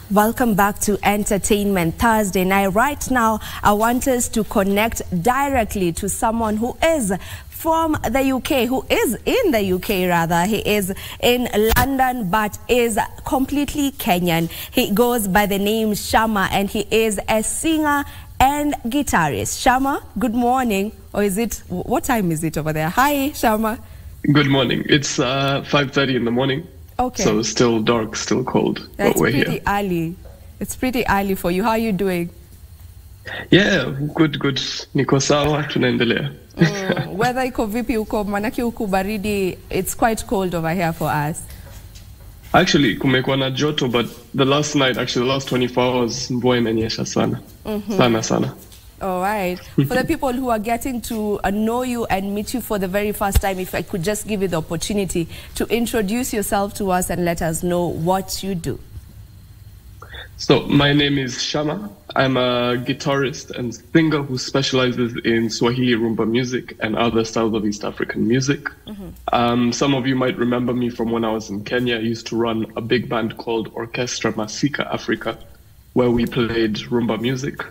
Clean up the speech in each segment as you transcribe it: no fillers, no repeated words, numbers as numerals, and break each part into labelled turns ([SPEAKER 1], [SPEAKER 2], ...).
[SPEAKER 1] Welcome back to Entertainment Thursday. Now, right now, I want us to connect directly to someone who is from the UK, who is in the UK rather. He is in London but is completely Kenyan. He goes by the name Shama and he is a singer and guitarist. Shama, good morning. Or is it, what time is it over there? Hi, Shama.
[SPEAKER 2] Good morning. It's 5:30 in the morning. Okay. So still dark, still cold, but we're here. It's pretty
[SPEAKER 1] early. It's pretty early for you. How are you doing?
[SPEAKER 2] Yeah, good. Niko sawa, tunaendelea.
[SPEAKER 1] Weather iko vipi huko? Manake huku baridi, it's quite cold over here for us.
[SPEAKER 2] Actually, kumekuwa na joto, but the last 24 hours, mvua imenyesha sana. Sana.
[SPEAKER 1] All right. For the people who are getting to know you and meet you for the very first time, if I could just give you the opportunity to introduce yourself to us and let us know what you do.
[SPEAKER 2] So, my name is Shama. I'm a guitarist and singer who specializes in Swahili Rumba music and other styles of East African music. Some of you might remember me from when I was in Kenya. I used to run a big band called Orchestra Masika Africa, where we played Rumba music.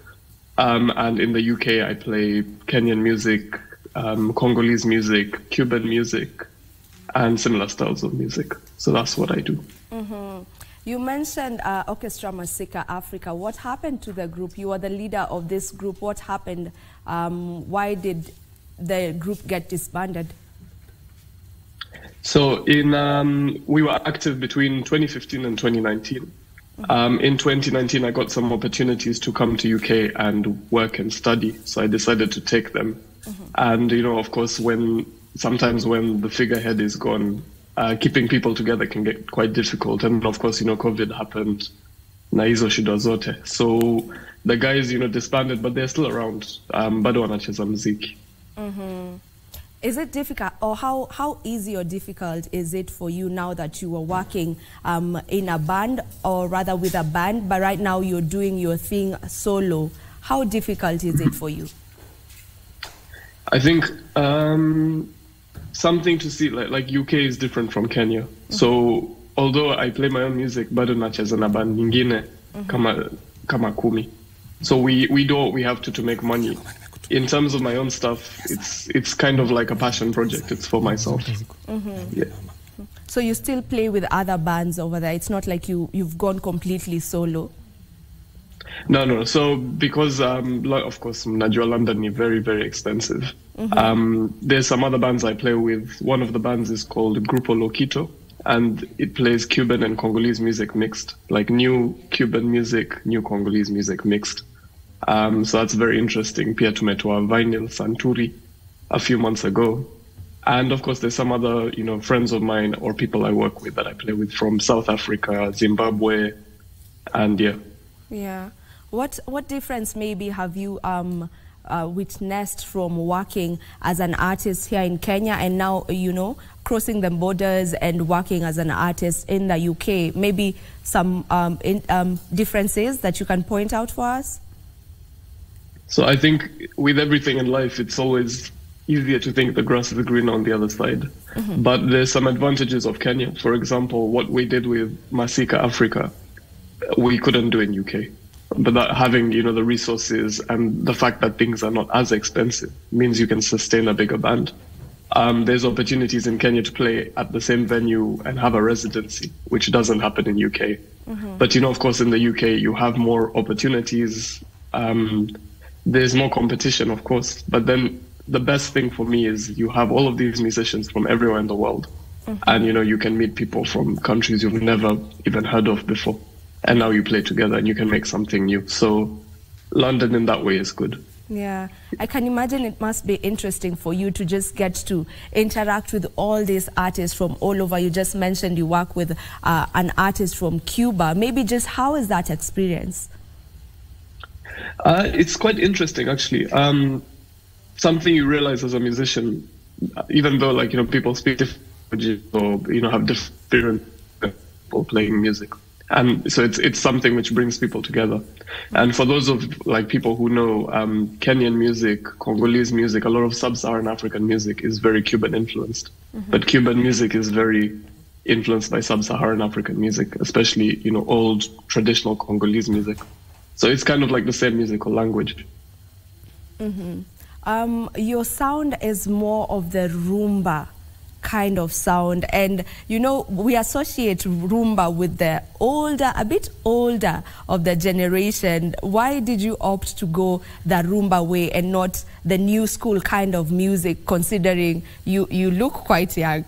[SPEAKER 2] And in the UK, I play Kenyan music, Congolese music, Cuban music, and similar styles of music. So that's what I do.
[SPEAKER 1] You mentioned Orchestra Masika Africa. What happened to the group? You are the leader of this group. What happened? Why did the group get disbanded?
[SPEAKER 2] So we were active between 2015 and 2019. In 2019, I got some opportunities to come to UK and work and study, so I decided to take them. And, of course, sometimes when the figurehead is gone, keeping people together can get quite difficult. And, of course, COVID happened, na hizo shida zote. So the guys, disbanded, but they're still around. Bado wanacheza muziki.
[SPEAKER 1] Is it difficult, or how easy or difficult is it for you now that you are working in a band, or rather with a band, but right now you're doing your thing solo? How difficult is it for you?
[SPEAKER 2] I think something to see, like UK is different from Kenya. So although I play my own music, bado nacheza na band nyingine kama kumi. So we do what we have to make money. In terms of my own stuff, it's kind of like a passion project. It's for myself. Yeah.
[SPEAKER 1] So you still play with other bands over there? It's not like you've gone completely solo?
[SPEAKER 2] No. So because, of course, Najwa London is very, very expensive. There's some other bands I play with. One of the bands is called Grupo Loquito, and it plays Cuban and Congolese music mixed, like new Cuban music, new Congolese music mixed. So that's very interesting. Pia tumetoa vinyl Santuri a few months ago. And of course, there's some other, friends of mine or people I work with that I play with from South Africa, Zimbabwe, and yeah.
[SPEAKER 1] Yeah. What difference maybe have you witnessed from working as an artist here in Kenya and now, crossing the borders and working as an artist in the UK? Maybe some differences that you can point out for us?
[SPEAKER 2] So I think with everything in life, it's always easier to think the grass is greener on the other side. But there's some advantages of Kenya. For example, what we did with Masika Africa, we couldn't do in UK. But that having, the resources and the fact that things are not as expensive means you can sustain a bigger band. There's opportunities in Kenya to play at the same venue and have a residency, which doesn't happen in UK. But, of course, in the UK, you have more opportunities. There's more competition, of course, but then the best thing for me is you have all of these musicians from everywhere in the world. And, you can meet people from countries you've never even heard of before. And now you play together and you can make something new. So London in that way is good.
[SPEAKER 1] Yeah, I can imagine it must be interesting for you to just get to interact with all these artists from all over. You just mentioned you work with an artist from Cuba. Maybe just how is that experience?
[SPEAKER 2] It's quite interesting, actually. Something you realize as a musician, even though, people speak different languages or, have different people playing music. And so it's something which brings people together. And for those of, people who know Kenyan music, Congolese music, a lot of sub-Saharan African music is very Cuban influenced. But Cuban music is very influenced by sub-Saharan African music, especially, old traditional Congolese music. So it's kind of like the same musical language.
[SPEAKER 1] Your sound is more of the rumba kind of sound, and we associate rumba with the a bit older of the generation. Why did you opt to go the rumba way and not the new school kind of music, considering you look quite young?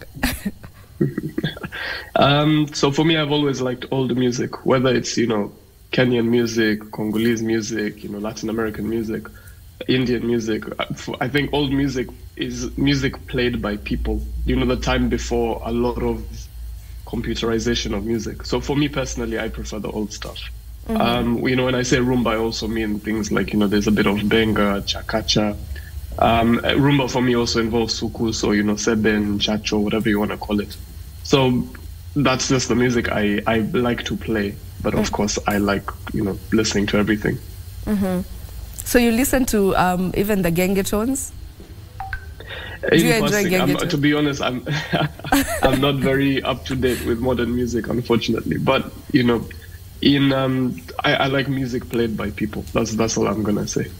[SPEAKER 2] So for me, I've always liked old music, whether it's Kenyan music, Congolese music, Latin American music, Indian music. I think old music is music played by people, the time before a lot of computerization of music. So for me personally, I prefer the old stuff. When I say rumba, I also mean things like, there's a bit of benga, chakacha. Rumba for me also involves suku, so, seben, chacho, whatever you want to call it. So that's just the music I like to play. But of course, I like, listening to everything.
[SPEAKER 1] So you listen to even the genge tones? Do you enjoy genge tones?
[SPEAKER 2] To be honest, I'm I'm not very up to date with modern music, unfortunately. But I like music played by people. That's all I'm gonna say.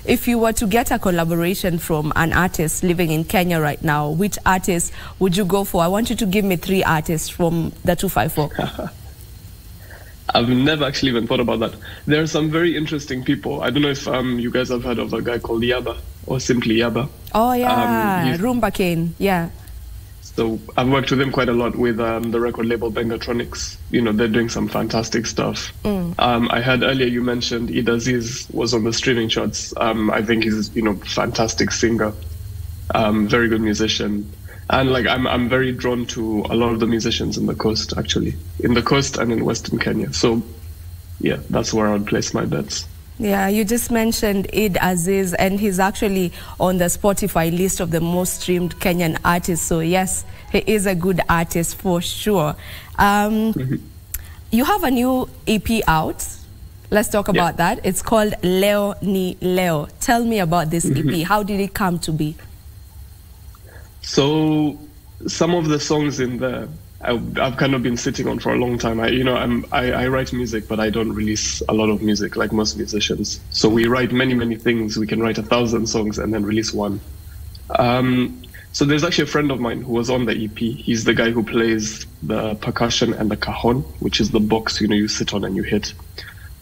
[SPEAKER 1] If you were to get a collaboration from an artist living in Kenya right now, which artist would you go for? I want you to give me 3 artists from the 254.
[SPEAKER 2] I've never actually even thought about that. There are some very interesting people. I don't know if you guys have heard of a guy called Yaba, or simply Yaba.
[SPEAKER 1] Oh yeah, Rumba Kane, yeah.
[SPEAKER 2] So I've worked with him quite a lot with the record label Bengatronics. They're doing some fantastic stuff. I heard earlier you mentioned Idaziz was on the streaming charts. I think he's fantastic singer, very good musician. And I'm very drawn to a lot of the musicians in the coast, actually, in the coast and in Western Kenya. So yeah, that's where I would place my bets.
[SPEAKER 1] Yeah, you just mentioned Id Aziz, and he's actually on the Spotify list of the most streamed Kenyan artists. So yes, he is a good artist for sure. You have a new EP out. Let's talk about that. It's called Leo Ni Leo. Tell me about this EP. How did it come to be?
[SPEAKER 2] So some of the songs in there, I've kind of been sitting on for a long time. I write music, but I don't release a lot of music like most musicians. So we write many things. We can write 1,000 songs and then release one. So there's actually a friend of mine who was on the EP. He's the guy who plays the percussion and the cajon, which is the box, you sit on and you hit.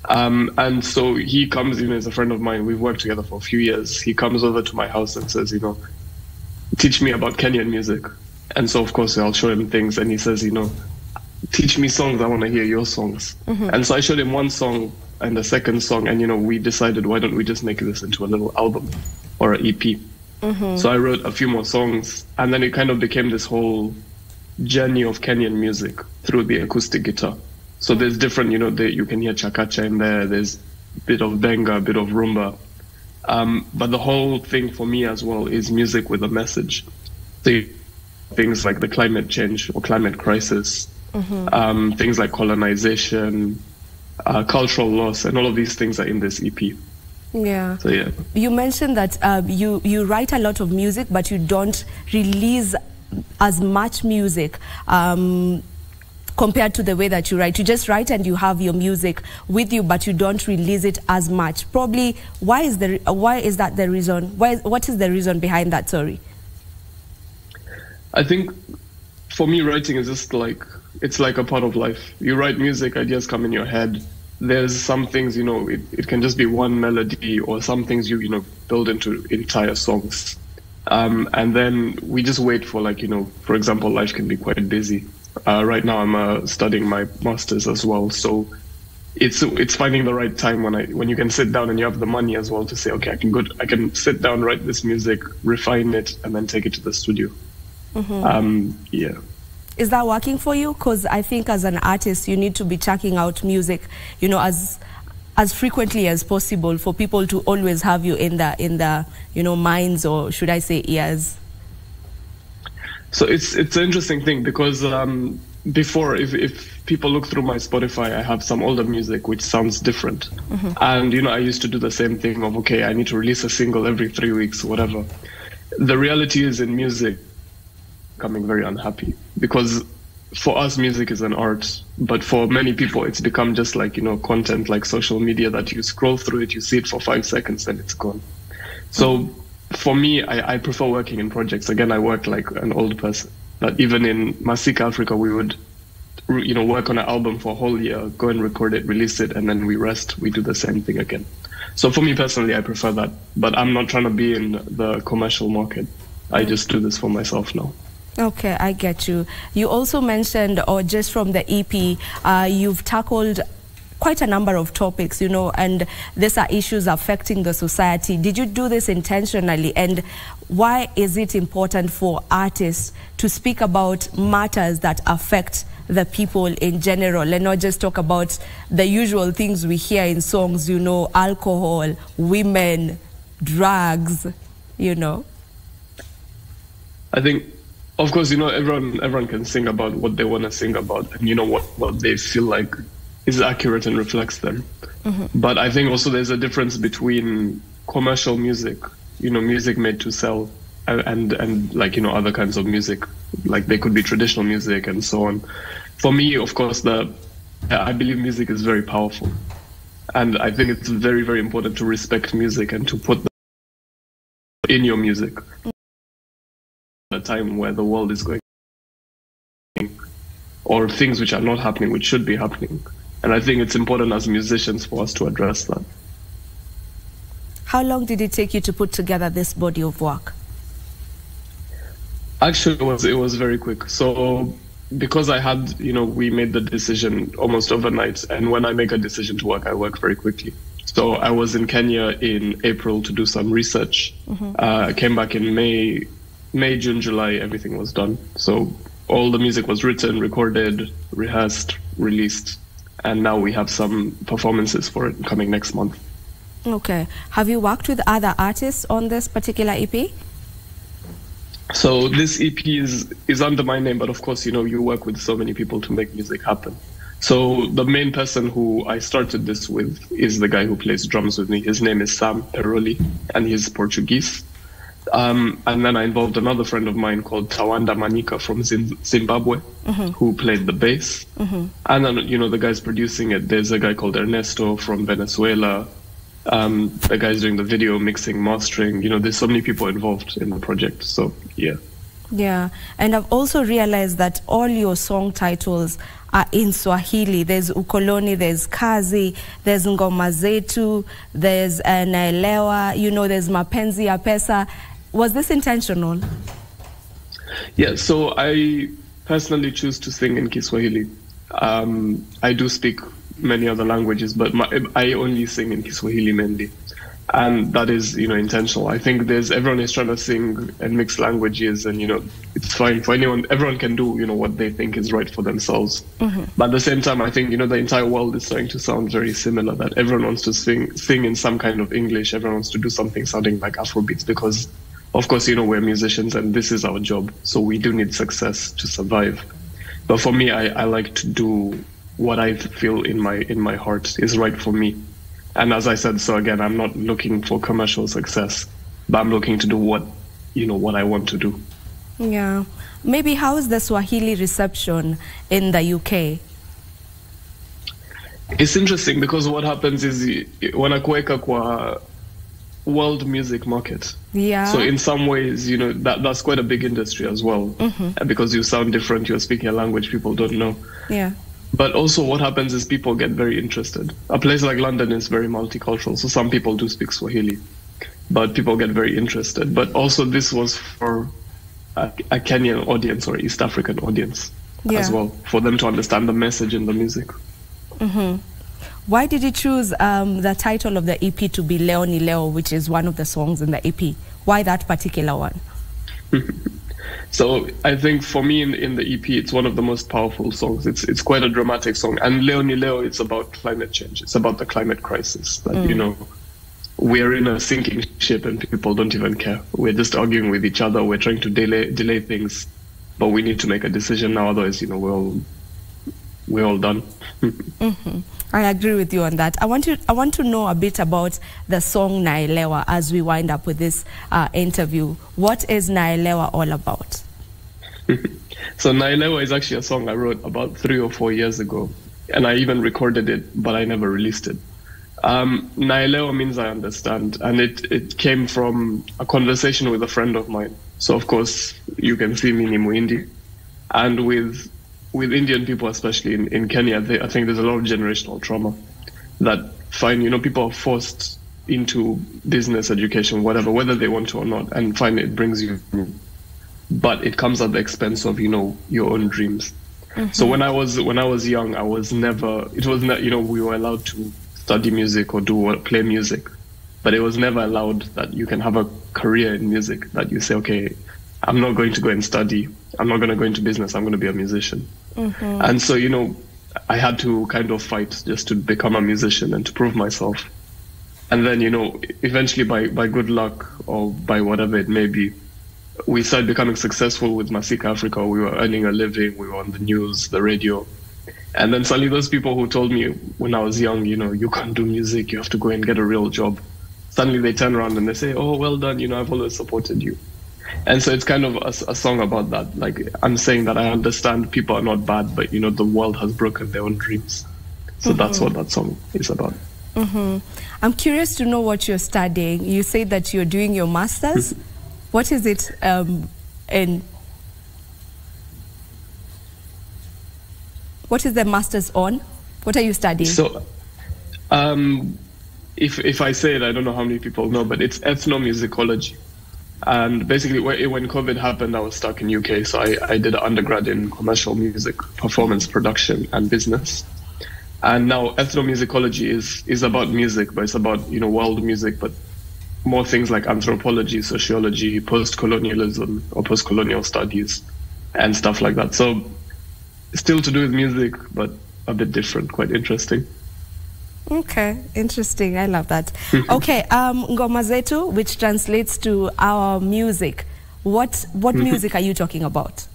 [SPEAKER 2] And so he comes, as a friend of mine. We've worked together for a few years. He comes over to my house and says, teach me about Kenyan music. And so, of course, I'll show him things. And he says, teach me songs. I want to hear your songs. And so I showed him one song and the second song. And, we decided, why don't we just make this into a little album or an EP? So I wrote a few more songs. And then it kind of became this whole journey of Kenyan music through the acoustic guitar. So there's different, you can hear chakacha in there. There's a bit of benga, a bit of rumba. But the whole thing for me as well is music with a message. So things like the climate change or climate crisis, things like colonization, cultural loss, and all of these things are in this EP.
[SPEAKER 1] Yeah.
[SPEAKER 2] So yeah.
[SPEAKER 1] You mentioned that you write a lot of music, but you don't release as much music. Compared to the way that you write. You just write and you have your music with you, but you don't release it as much. Probably, why is that the reason? What is the reason behind that, sorry?
[SPEAKER 2] I think for me, writing is just it's like a part of life. You write music, ideas come in your head. There's some things, it can just be one melody, or some things you build into entire songs. And then we just wait for for example, life can be quite busy. Right now I'm studying my master's as well, so it's finding the right time when you can sit down and you have the money as well to say, okay, I can sit down, write this music, refine it, and then take it to the studio. Yeah.
[SPEAKER 1] Is that working for you? Because I think as an artist you need to be checking out music, as frequently as possible for people to always have you in the minds, or should I say ears.
[SPEAKER 2] So it's an interesting thing because before, if people look through my Spotify, I have some older music which sounds different. And, I used to do the same thing of, okay, I need to release a single every 3 weeks or whatever. The reality is in music, becoming very unhappy. because for us, music is an art, but for many people, it's become just like, content like social media that you scroll through it, you see it for 5 seconds, and it's gone. So for me, I prefer working in projects. Again, I work like an old person, but even in Masika Africa, we would, work on an album for a whole year, go and record it, release it, and then we rest. We do the same thing again. So for me personally, I prefer that, but I'm not trying to be in the commercial market. I just do this for myself now.
[SPEAKER 1] Okay, I get you. You also mentioned, or just from the EP, you've tackled quite a number of topics, and these are issues affecting the society. Did you do this intentionally? And why is it important for artists to speak about matters that affect the people in general and not just talk about the usual things we hear in songs, alcohol, women, drugs,
[SPEAKER 2] I think, of course, everyone can sing about what they want to sing about, and what they feel like is accurate and reflects them. But I think also there's a difference between commercial music, music made to sell, and like, other kinds of music, like they could be traditional music and so on. For me, of course, I believe music is very powerful. And I think it's very, very important to respect music and to put in your music. A time where the world is going, or things which are not happening, which should be happening. And I think it's important as musicians for us to address that.
[SPEAKER 1] How long did it take you to put together this body of work?
[SPEAKER 2] Actually, it was very quick. So because I had, we made the decision almost overnight. And when I make a decision to work, I work very quickly. So I was in Kenya in April to do some research. I came back in May, June, July, everything was done. So all the music was written, recorded, rehearsed, released, and now we have some performances for it coming next month.
[SPEAKER 1] Okay. Have you worked with other artists on this particular EP?
[SPEAKER 2] So this EP is under my name, but of course, you work with so many people to make music happen. So the main person who I started this with is the guy who plays drums with me. His name is Sam Peroli, and he's Portuguese. And then I involved another friend of mine called Tawanda Manika from Zimbabwe, who played the bass. And then, the guys producing it, there's a guy called Ernesto from Venezuela. The guy's doing the video, mixing, mastering. There's so many people involved in the project. So, yeah.
[SPEAKER 1] Yeah. And I've also realized that all your song titles are in Swahili. There's Ukoloni, there's Kazi, there's Ngoma Zetu, there's Naelewa, there's Mapenzi ya Pesa. Was this intentional?
[SPEAKER 2] Yeah, so I personally choose to sing in Kiswahili. I do speak many other languages, but I only sing in Kiswahili mainly. And that is, intentional. I think everyone is trying to sing and mix languages, and, it's fine for anyone. Everyone can do, what they think is right for themselves. But at the same time, I think, the entire world is starting to sound very similar, that everyone wants to sing in some kind of English. Everyone wants to do something sounding like Afrobeats because, of course, we're musicians and this is our job. So we do need success to survive. But for me, I like to do what I feel in my heart is right for me. And as I said, so again, I'm not looking for commercial success, but I'm looking to do what I want to do.
[SPEAKER 1] Yeah. Maybe how is the Swahili reception in the UK?
[SPEAKER 2] It's interesting because what happens is wanakuweka kwa world music market.
[SPEAKER 1] Yeah.
[SPEAKER 2] So in some ways, that's quite a big industry as well. Because you sound different, you're speaking a language people don't know.
[SPEAKER 1] Yeah.
[SPEAKER 2] But also what happens is people get very interested. A place like London is very multicultural, so some people do speak Swahili, but people get very interested. But also this was for a Kenyan audience or East African audience as well, for them to understand the message in the music.
[SPEAKER 1] Why did you choose the title of the EP to be Leo ni Leo, which is one of the songs in the EP? Why that particular one?
[SPEAKER 2] So I think for me in the EP, it's one of the most powerful songs. It's quite a dramatic song. And Leo ni Leo, it's about climate change. It's about the climate crisis that, we're in a sinking ship and people don't even care. We're just arguing with each other. We're trying to delay things, but we need to make a decision now. Otherwise, we're all done.
[SPEAKER 1] I agree with you on that. I want to know a bit about the song Naelewa as we wind up with this interview. What is Naelewa all about?
[SPEAKER 2] So Nailewa is actually a song I wrote about 3 or 4 years ago, and I even recorded it, but I never released it. Nailewa means I understand, and it came from a conversation with a friend of mine. So of course you can see me in Muindi, and with Indian people, especially in Kenya, I think there's a lot of generational trauma that people are forced into business, education, whatever, whether they want to or not, and find it brings you, but it comes at the expense of your own dreams. Mm-hmm. So when I was young, we were allowed to study music or play music, but it was never allowed that you can have a career in music, that you say, okay, I'm not going to go and study, I'm not going to go into business, I'm going to be a musician. Mm-hmm. And so I had to kind of fight just to become a musician and to prove myself. And then, eventually by good luck or by whatever it may be, we started becoming successful with Masika Africa. We were earning a living, we were on the news, the radio. And then suddenly those people who told me when I was young, you can't do music, you have to go and get a real job. Suddenly they turn around and they say, oh, well done, I've always supported you. And so it's kind of a song about that. Like, I'm saying that I understand people are not bad, but, the world has broken their own dreams. So mm-hmm. That's what that song is about.
[SPEAKER 1] Mm-hmm. I'm curious to know what you're studying. You say that you're doing your master's. What is it in? What is the master's on? What are you studying?
[SPEAKER 2] So, if I say it, I don't know how many people know, but it's ethnomusicology. And basically, when COVID happened, I was stuck in UK. So I did an undergrad in commercial music, performance production, and business. And now ethnomusicology is about music, but it's about, world music, but more things like anthropology, sociology, post-colonialism or post-colonial studies and stuff like that. So still to do with music, but a bit different, quite interesting.
[SPEAKER 1] Okay, interesting. I love that. Okay, Ngoma Zetu, which translates to our music. What music are you talking about?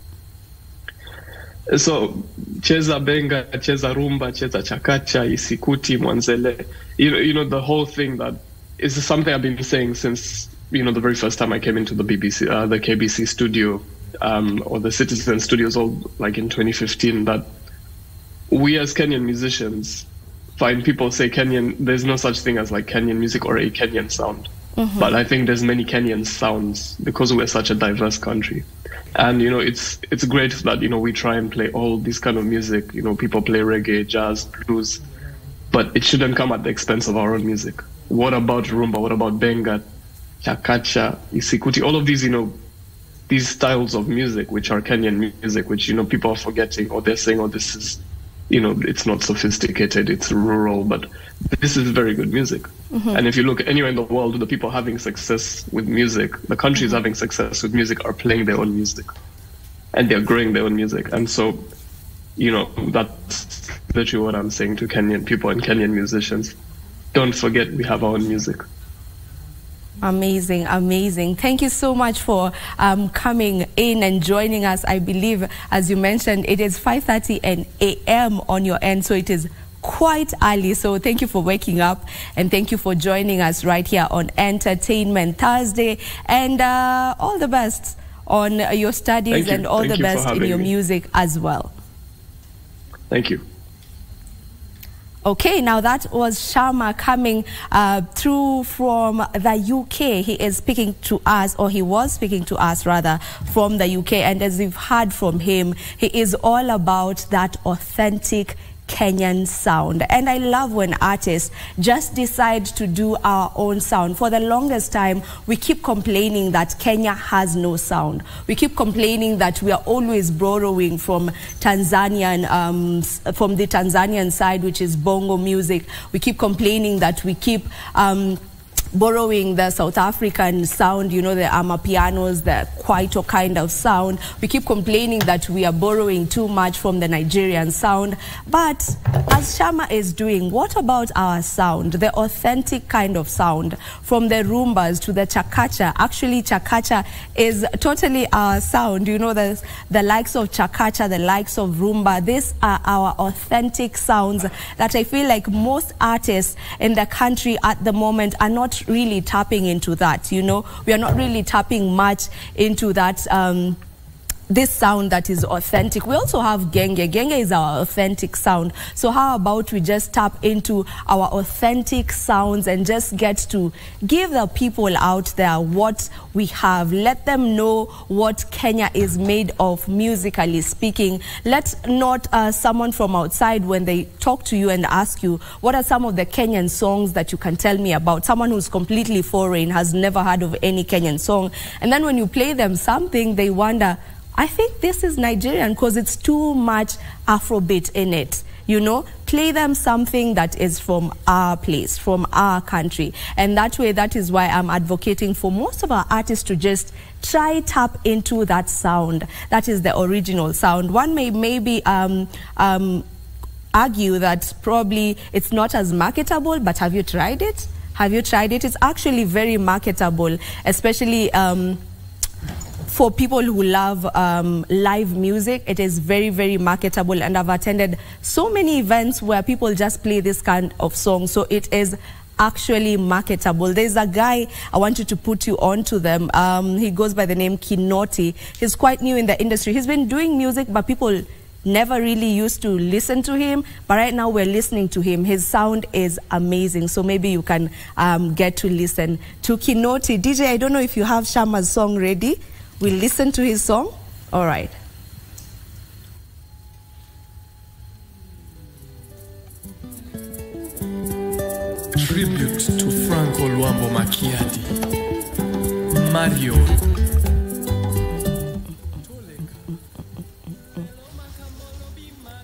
[SPEAKER 2] So, cheza benga, cheza rumba, cheza chakacha, isikuti, mwanzele. The whole thing that is something I've been saying since, the very first time I came into the BBC, the KBC studio, or the Citizen Studios, all like in 2015, that we as Kenyan musicians find people say Kenyan, there's no such thing as like Kenyan music or a Kenyan sound. Mm-hmm. But I think there's many Kenyan sounds because we're such a diverse country. And, it's great that, we try and play all this kind of music. People play reggae, jazz, blues, but it shouldn't come at the expense of our own music. What about rumba? What about benga, chakacha, isikuti? All of these, these styles of music, which are Kenyan music, which, people are forgetting, or they're saying, oh, this is, it's not sophisticated, it's rural, but this is very good music. Mm-hmm. And if you look anywhere in the world, the people having success with music, the countries mm-hmm. having success with music are playing their own music. And they're growing their own music. And so, that's literally what I'm saying to Kenyan people and Kenyan musicians. Don't forget we have our own music.
[SPEAKER 1] Amazing, amazing. Thank you so much for coming in and joining us. I believe, as you mentioned, it is 5:30 a.m. on your end, so it is quite early. So thank you for waking up, and thank you for joining us right here on Entertainment Thursday. And all the best on your studies and all the best in your music as well.
[SPEAKER 2] Thank you.
[SPEAKER 1] Okay, now that was Shama coming through from the UK. He is speaking to us, or he was speaking to us rather, from the UK. And as we've heard from him, he is all about that authentic Kenyan sound. And I love when artists just decide to do our own sound. For the longest time, we keep complaining that Kenya has no sound. We keep complaining that we are always borrowing from Tanzanian, from the Tanzanian side, which is bongo music. We keep complaining that we keep borrowing the South African sound, the amapianos, the kwaito kind of sound. We keep complaining that we are borrowing too much from the Nigerian sound. But as Shama is doing, what about our sound, the authentic kind of sound, from the rumbas to the chakacha? Actually, chakacha is totally our sound. The likes of chakacha, the likes of rumba, these are our authentic sounds that I feel like most artists in the country at the moment are not really tapping into that. We are not really tapping much into that this sound that is authentic. We also have genge. Genge is our authentic sound. So how about we just tap into our authentic sounds and just get to give the people out there what we have. Let them know what Kenya is made of, musically speaking. Let not someone from outside, when they talk to you and ask you, what are some of the Kenyan songs that you can tell me about? Someone who's completely foreign, has never heard of any Kenyan song. And then when you play them something, they wonder, I think this is Nigerian because it's too much Afrobeat in it. You know, play them something that is from our place, from our country. And that way, that is why I'm advocating for most of our artists to just try tap into that sound. That is the original sound. One may maybe argue that probably it's not as marketable, but have you tried it? Have you tried it? It's actually very marketable, especially for people who love live music. It is very, very marketable, and I've attended so many events where people just play this kind of song, so it is actually marketable. There's a guy, I wanted to put you on to them. He goes by the name Kinoti. He's quite new in the industry. He's been doing music, but people never really used to listen to him, but right now we're listening to him. His sound is amazing, so maybe you can get to listen to Kinoti. DJ, I don't know if you have Shama's song ready. We'll listen to his song. All right.
[SPEAKER 3] Tribute to Franco Luambo Macchiati. Mario.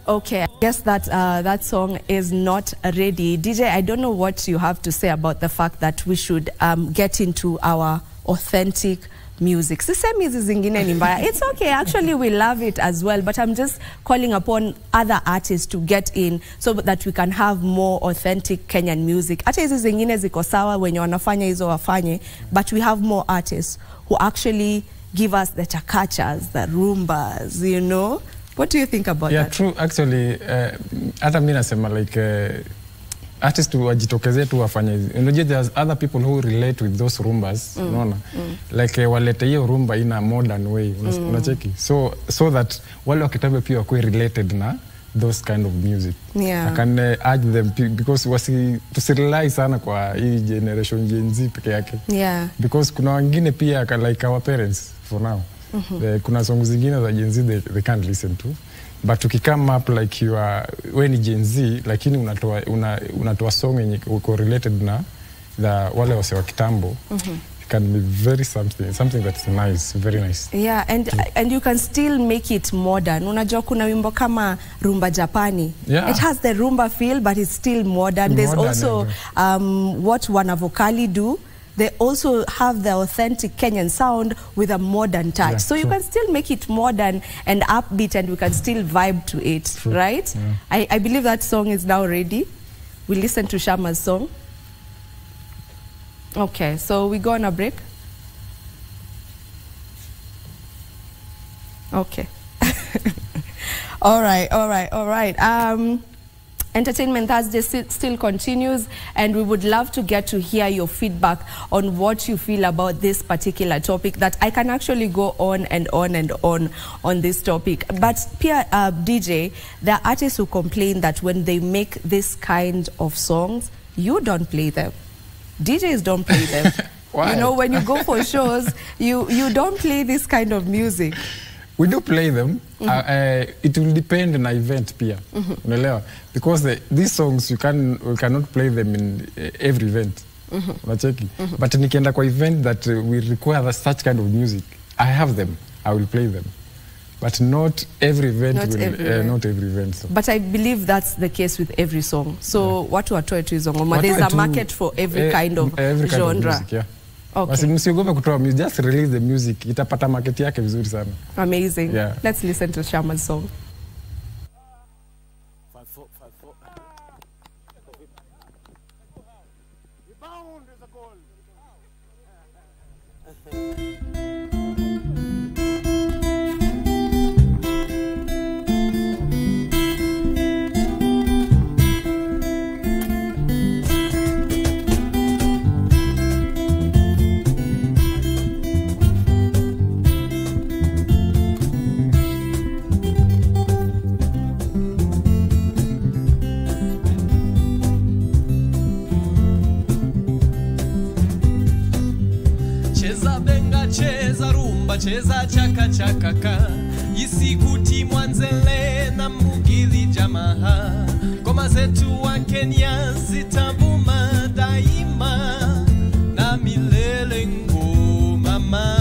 [SPEAKER 1] Okay, I guess that that song is not ready. DJ, I don't know what you have to say about the fact that we should get into our authentic music. Sisemi zingine ni mbaya. It's okay, actually we love it as well, but I'm just calling upon other artists to get in so that we can have more authentic Kenyan music. Hata hizi zingine ziko sawa, wenye wanafanya hizo wafanye, but we have more artists who actually give us the chakachas, the rumbas, you know. What do you think about that?
[SPEAKER 4] Yeah, true. Actually, hata mimi nasema like artists wajitokeze tu wafanye. Unajua there's other people who relate with those rumbas, unaona? Like walete hiyo rumba in a modern way, unacheki. So that wale wakitabe pia wako related na those kind of music.
[SPEAKER 1] Yeah.
[SPEAKER 4] I can urge them because tusirely sana kwa hii generation Gen Z peke yake.
[SPEAKER 1] Yeah.
[SPEAKER 4] Because kuna wengine pia like our parents for now. Kuna songs zingine za Gen Z they can't listen to, but ukikam up like you are when Gen Z, lakini unatoa song yenye uko related na wale wase wa kitambo, it can be very something that's nice, very nice.
[SPEAKER 1] Yeah, and you can still make it modern. Unajua kuna wimbo kama Rumba Japani.
[SPEAKER 4] Yeah.
[SPEAKER 1] It has the rumba feel, but it's still modern. There's also what Wanavokali do. They also have the authentic Kenyan sound with a modern touch.
[SPEAKER 4] Yeah,
[SPEAKER 1] so you can still make it modern and upbeat, and we can still vibe to it, right? Yeah. I believe that song is now ready. We listen to Shama's song. Okay, so we go on a break. Okay. All right. Entertainment Thursday still continues, and we would love to get to hear your feedback on what you feel about this particular topic. That I can actually go on and on this topic. But DJ, there are artists who complain that when they make this kind of songs, you don't play them. DJs don't play them.
[SPEAKER 4] Why?
[SPEAKER 1] You know, when you go for shows, you don't play this kind of music.
[SPEAKER 4] We do play them. It will depend on the event pia. Because these songs we cannot play them in every event. But nikienda kwa event that we require such kind of music, I have them. I will play them. But not every event. Not every event. So.
[SPEAKER 1] But I believe that's the case with every song. So watu watoe tu hizo ngoma. There's a market for every kind of
[SPEAKER 4] every
[SPEAKER 1] genre.
[SPEAKER 4] Kind of music, yeah.
[SPEAKER 1] Okay.
[SPEAKER 4] Basi msiogope kutoa music, just release the music. Itapata market yake vizuri sana.
[SPEAKER 1] Amazing.
[SPEAKER 4] Yeah.
[SPEAKER 1] Let's listen to Shama's song.
[SPEAKER 5] 5-4. Rebound is a goal.
[SPEAKER 3] cheza rumba, cheza chaka chakaka, isikuti mwanzele na mugili jamaha. Ngoma zetu wa Kenya zitavuma daima na milele ngoma.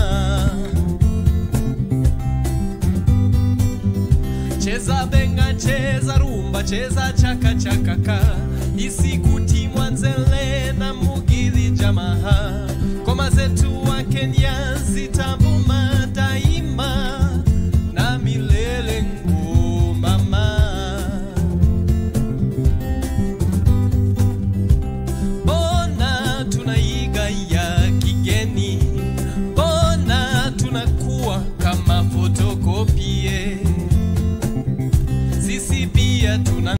[SPEAKER 3] Cheza benga, cheza rumba, cheza chaka chakaka, isikuti mwanzele na mugili jamaha. Ngoma zetu wa Kenya zitavuma daima na milele ngoma. Bona tunaiga ya kigeni, bona tunakuwa kama fotokopie. Sisi pia tuna